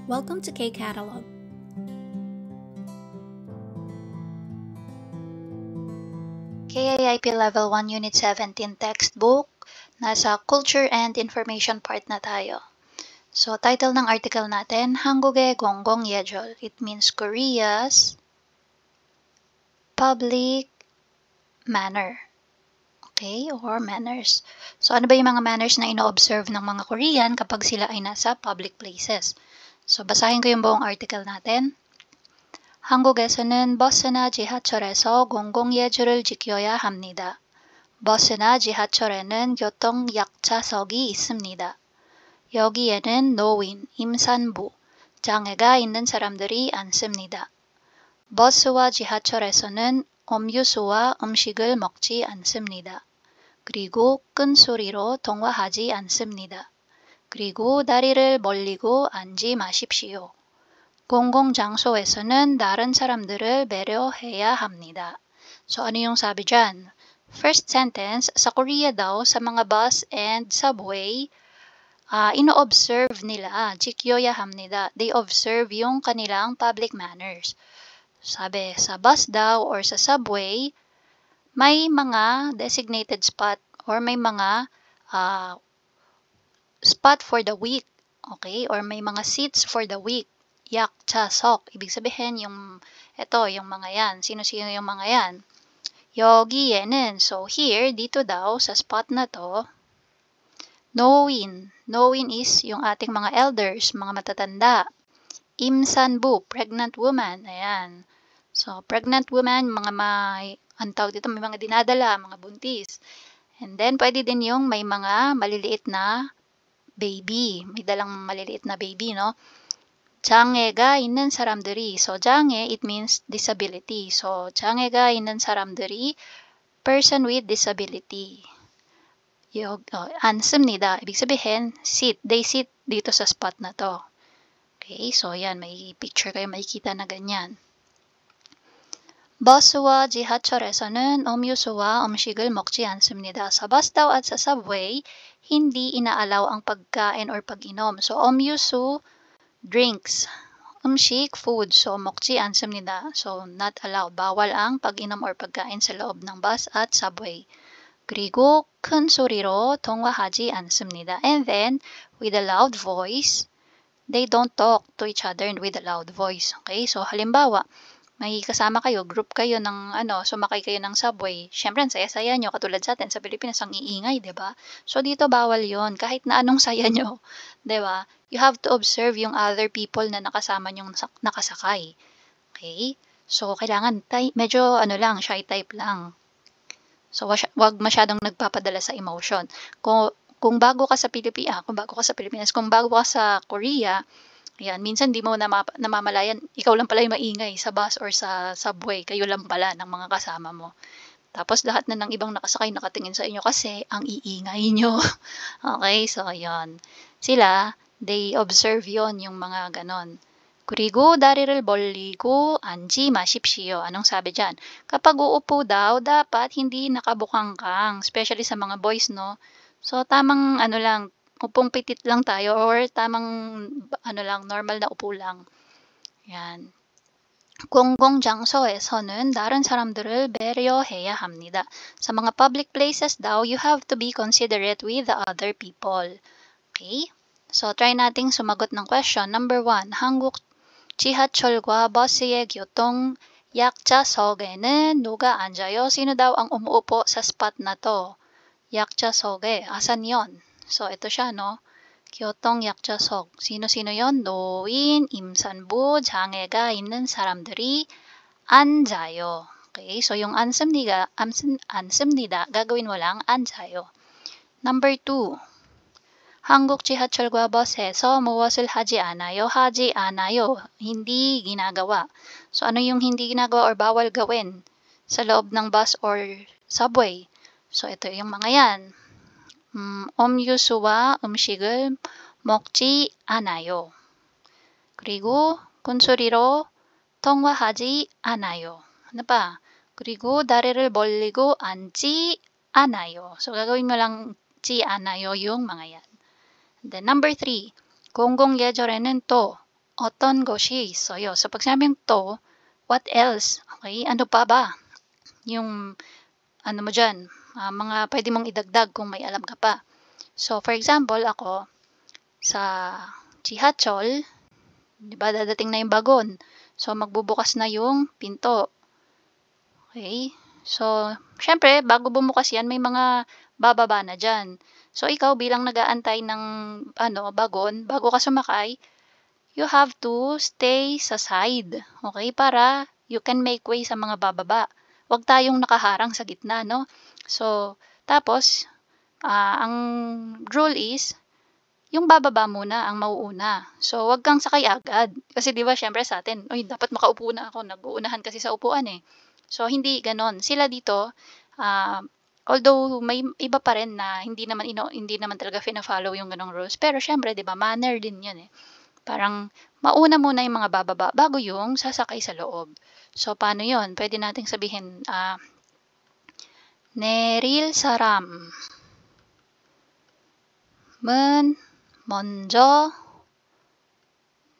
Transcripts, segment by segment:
Welcome to K-Catalog. KIIP Level 1 Unit 17 textbook. Nasa Culture and Information part na tayo. So, title ng article natin, Hanguge Gonggong Yejeol. It means Korea's public manner. Okay? Or manners. So, ano ba yung mga manners na ino-observe ng mga Korean kapag sila ay nasa public places? So, basahin ko yung buong article natin. 한국에서는 버스나 지하철에서 공공예절을 지켜야 합니다. 버스나 지하철에는 교통 약자석이 있습니다. 여기에는 노인, 임산부, 장애가 있는 사람들이 앉습니다. 버스와 지하철에서는 음료수와 음식을 먹지 않습니다. 그리고 큰 소리로 통화하지 않습니다. 그리고 다리를 벌리고 앉지 마십시오. 공공장소에서는 다른 사람들을 배려해야 합니다. So, ano yung sabi dyan? First sentence, sa Korea daw, sa mga bus and subway, ino-observe nila, jikyoya 합니다. They observe yung kanilang public manners. Sabi, sa bus daw or sa subway, may mga designated spot or may mga spot for the week. Okay? Or may mga seats for the week. Yakchasok. Ibig sabihin, yung mga yan. Sino-sino yung mga yan? 여기에는, so here, dito daw, sa spot na to, 노인. 노인 is yung ating mga elders, mga matatanda. 임산부, pregnant woman. Ayan. So, pregnant woman, ang tawag dito, may mga dinadala, mga buntis. And then, pwede din yung may mga maliliit na baby. May dalang maliliit na baby, no? 장애가 있는 사람들이. So, 장애, it means disability. So, 장애가 있는 사람들이, person with disability. 앉습니다. Ibig sabihin, sit. They sit dito sa spot na to. Okay, so yan, may picture kayo makikita na ganyan. 버스와 지하철에서는 음료수와 음식을 먹지 않습니다. Sa bus daw at sa subway, hindi inaalaw ang pagkain or pag-inom. So, 음료수, drinks. 음식, food. So, 먹지 않습니다. So, not allowed. Bawal ang pag-inom or pagkain sa loob ng bus at subway. 그리고 큰 소리로 통화하지 않습니다. And then, with a loud voice, they don't talk to each other with a loud voice. Okay? So, halimbawa, may kasama kayo, group kayo ng sumakay kayo ng subway. Syempre, ang saya-saya nyo, katulad sa atin, sa Pilipinas, ang iingay, di ba? So, dito bawal yon kahit na anong saya nyo, di ba? You have to observe yung other people na nakasama nyong nakasakay. Okay? So, kailangan, medyo lang, shy type lang. So, wag masyadong nagpapadala sa emotion. Kung bago ka sa Pilipinas, kung bago ka sa Korea, ayan, minsan di mo namamalayan, ikaw lang pala yung maingay sa bus or sa subway, kayo lang pala ng mga kasama mo. Tapos lahat na ng ibang nakasakay nakatingin sa inyo kasi ang iingay nyo. Okay, so ayan. Sila, they observe yon yung mga ganon. 그리고 다리를 벌리고 앉지 마십시오. Anong sabi dyan? Kapag uupo daw, dapat hindi nakabukangkang, especially sa mga boys, no? So, tamang lang, upong pitit lang tayo or tamang normal na upo lang. Yan. 공공장소에서는 다른 사람들을 배려해야 합니다. Sa mga public places daw, you have to be considerate with the other people. Okay? So, try nating sumagot ng question. Number 1, 한국 지하철과 버스의 교통 약자석에는 누가 앉아요? Sino daw ang umuupo sa spot na to? 약자석에. Asan yon? So, ito siya, no? 교통 약자석. Sino-sino yon? 노인, 임산부, 장애가 있는 사람들이 앉아요. Okay, so yung 앉습니다, gagawin mo lang 앉아요. Number 2. 한국 지하철과 버스에서 무엇을 하지 않아요? 하지 않아요. Hindi ginagawa. So, ano yung hindi ginagawa or bawal gawin sa loob ng bus or subway? So, ito yung mga yan. 음료수와 음식을 먹지 않아요. 그리고 큰 소리로 통화하지 않아요. Ano pa? 그리고 다리를 벌리고 앉지 않아요. So, gagawin mo lang 지 않아요 yung mga yan. Then number 3, 공공예절에는 또 Oton goshi soyo. So, pag sinabing to, what else? Okay, ano pa ba? Yung, ano mo dyan, mga pwede mong idagdag kung may alam ka pa. So, for example, ako, sa Chihachol, di ba, dadating na yung bagon. So, magbubukas na yung pinto. Okay? So, syempre, bago bumukas yan, may mga bababa na dyan. So, ikaw bilang nag-aantay ng bagon, bago ka sumakay, you have to stay sa side. Okay? Para you can make way sa mga bababa. Huwag tayong nakaharang sa gitna, no? So, tapos, ang rule is, yung bababa muna ang mauuna. So, wag kang sakay agad. Kasi di ba, syempre sa atin, oy, dapat makaupo na ako. Nag-uunahan kasi sa upuan eh. So, hindi ganon. Sila dito, although may iba pa rin na hindi naman talaga fina-follow yung ganong rules. Pero syempre, di ba, manner din yun eh. Parang mauna muna yung mga bababa bago yung sasakay sa loob. So, paano yun? Pwede nating sabihin, 내릴 사람은 먼저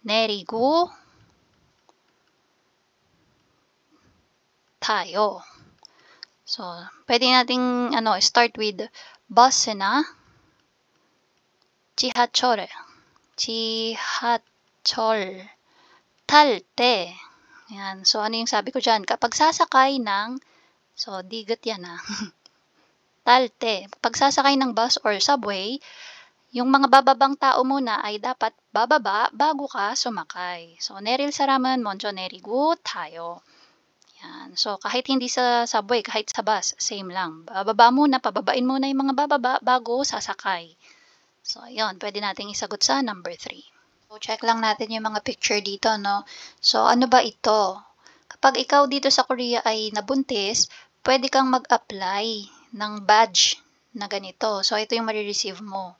내리고 tayo. So, pwede nating start with 버스나 지하철 탈 때. Yan. So, ano yung sabi ko dyan? Kapag sasakay ng, so, digat yan tal te. Pag sasakay ng bus or subway, yung mga bababang tao muna ay dapat bababa bago ka sumakay. So, 내릴 사람은 먼저 내리고 tayo. Yan. So, kahit hindi sa subway, kahit sa bus, same lang. Bababa muna, pababain muna yung mga bababa bago sasakay. So, yun. Pwede nating isagot sa number 3. So, check lang natin yung mga picture dito, no? So, ano ba ito? Kapag ikaw dito sa Korea ay nabuntis, pwede kang mag-apply ng badge na ganito. So, ito yung marireceive mo.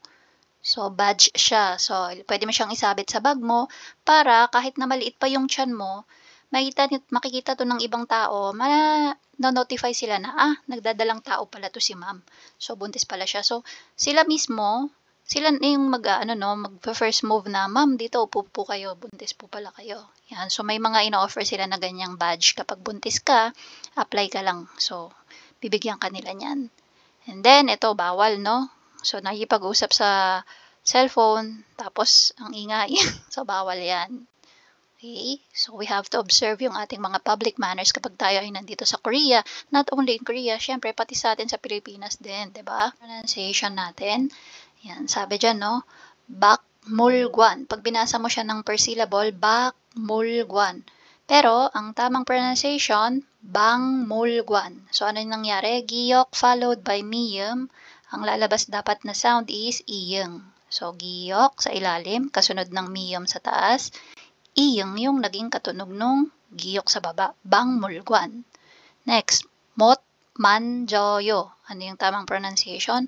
So, badge siya. So, pwede mo siyang isabit sa bag mo para kahit na maliit pa yung tiyan mo, makikita to ng ibang tao, na-notify sila na, nagdadalang tao pala to si ma'am. So, buntis pala siya. So, sila mismo, sila yung mag-first move na, ma'am, dito upo po kayo, buntis po pala kayo. Yan. So, may mga ino-offer sila na ganyang badge. Kapag buntis ka, apply ka lang. So, bibigyan ka nila niyan. And then, ito, bawal, no? So, nakikipag-usap sa cellphone, tapos, ang ingay. So, bawal yan. Okay? So, we have to observe yung ating mga public manners kapag tayo ay nandito sa Korea. Not only in Korea, syempre, pati sa atin sa Pilipinas din, diba? Pronunciation natin. Yan, sabi dyan, no? Bakmulgwan. Pag binasa mo siya ng per syllable, bakmulgwan. Pero, ang tamang pronunciation, bangmulgwan. So, ano yung nangyari? Giyok followed by miyum. Ang lalabas dapat na sound is iyeng. So, giyok sa ilalim, kasunod ng miyum sa taas. Iyeng yung naging katunog nung giyok sa baba. Bangmulgwan. Next, mot manjoyo. Ano yung tamang pronunciation?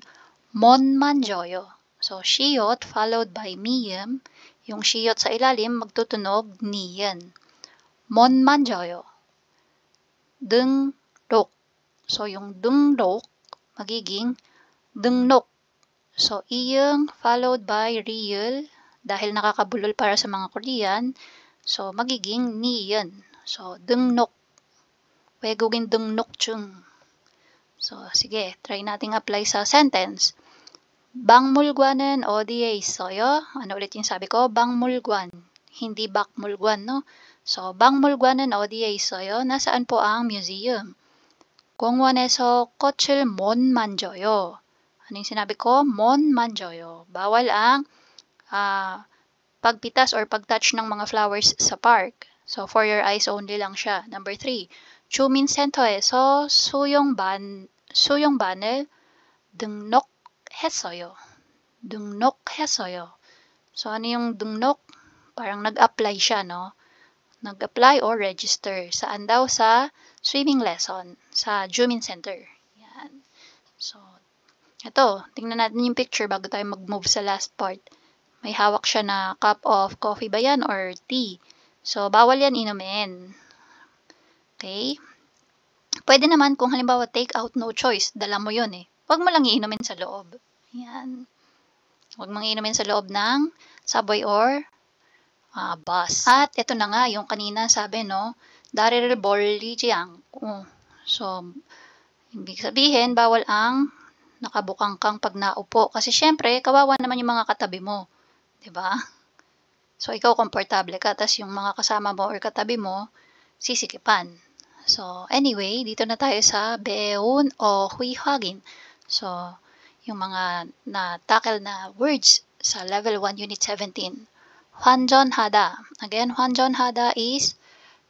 Mon manjoyo. So, shiyot followed by miyem. Yung shiyot sa ilalim, magtutunog niyen. Mon manjoyo. Dengrok. So, yung dengrok, magiging dengnok. So, iyeng followed by real. Dahil nakakabulol para sa mga Korean, so, magiging niyen. So, dengnok. Wegugin dengnok chung. So, sige, try nating apply sa sentence. Bangmulgwanen 어디에 있어요? Ano ulit yung sabi ko? Bangmulgwan. Hindi bakmulgwan, no? So, bangmulgwanen 어디에 있어요? Nasaan po ang museum? 공원에서 꽃을 못 만져요. Ano yung sinabi ko? 못 만져요. Bawal ang pagpitas or pagtouch ng mga flowers sa park. So, for your eyes only lang siya. Number 3, 주민센터에서 수영반을 등록했어요. 등록했어요. So, ano yung 등록? Parang nag-apply siya, no? Nag-apply or register. Saan daw? Sa swimming lesson. Sa Jumin Center. Yan. So, ito. Tingnan natin yung picture bago tayo mag-move sa last part. May hawak siya na cup of coffee ba yan or tea. So, bawal yan inumin. Okay? Pwede naman kung halimbawa take out, no choice. Dala mo yun eh. Huwag mo lang iinumin sa loob. Yan. Huwag mong iinumin sa loob ng subway or bus. At ito na nga yung kanina sabi, no, darir bolli jiang. So, ibig sabihin, bawal ang nakabukang kang pag naupo. Kasi syempre, kawawa naman yung mga katabi mo. 'Di ba? So, ikaw komportable ka, tas yung mga kasama mo or katabi mo, sisikipan. So, anyway, dito na tayo sa beun o huihagin. So, yung mga na-tackle na words sa level 1, unit 17. 환전하다. Again, 환전하다 is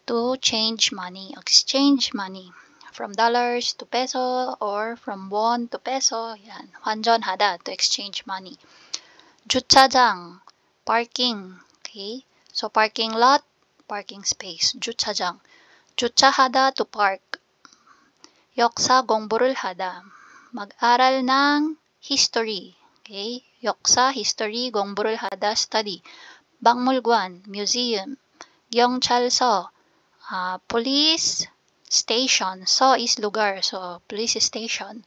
to change money, exchange money. From dollars to peso or from won to peso. Yan. 환전하다, to exchange money. 주차장, parking. Okay? So, parking lot, parking space. 주차장. 주차하다, to park. 역사 공부를 하다. Mag-aral ng history. Okay? 역사, history, 공부를 하다, study. 박물관, museum. 경찰서, police station. 서 is lugar. So, police station.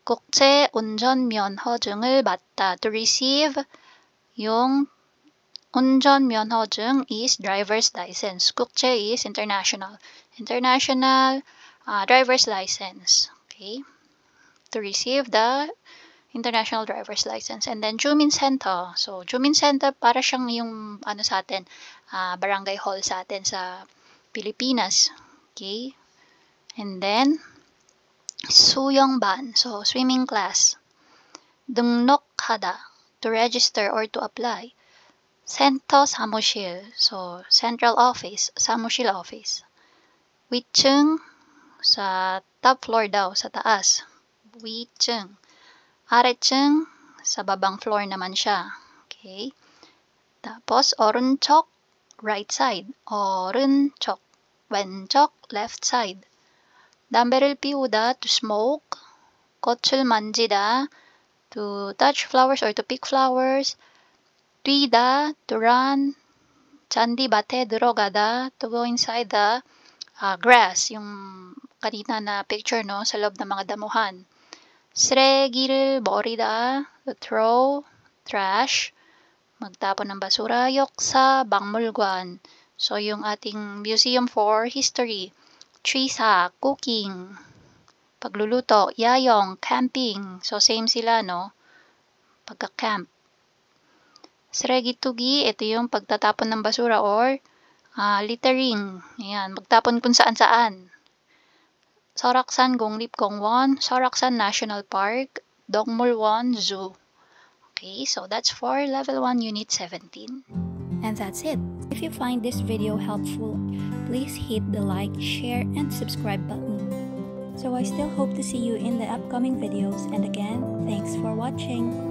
국제 운전면허증을 받다. To receive yung 운전면허증 is driver's license. 국제 is international. International driver's license. Okay? To receive the international driver's license. And then 주민센터. So, 주민센터 para siyang yung sa atin, barangay hall sa atin sa Pilipinas. Okay? And then, 수영반. So, swimming class. 등록하다. To register or to apply. 센터 사무실. So, central office. 사무실 office. 위층. Sa top floor daw. Sa taas. 위층. 아래층. Sa babang floor naman siya. Okay. Tapos, 오른쪽. Right side. 오른쪽. 왼쪽. Left side. 담배를 피우다. To smoke. 꽃을 만지다. To touch flowers or to pick flowers. 뛰다, to run. 잔디밭에 들어가다, to go inside the grass. Yung kanina na picture, no, sa loob ng mga damuhan. 쓰레기를 버리다, to throw, trash. Magtapon ng basura. 역사, 박물관. So, yung ating museum for history. 취사, cooking. Pagluluto, yayong, camping. So, same sila, no? Pagka-camp. 쓰레기투기, ito yung pagtatapon ng basura or littering. Ayan, magtapon kung saan-saan. 설악산 국립공원, 설악산 National Park, 동물원 Zoo. Okay, so that's for level 1, unit 17. And that's it. If you find this video helpful, please hit the like, share, and subscribe button. So I still hope to see you in the upcoming videos, and again, thanks for watching.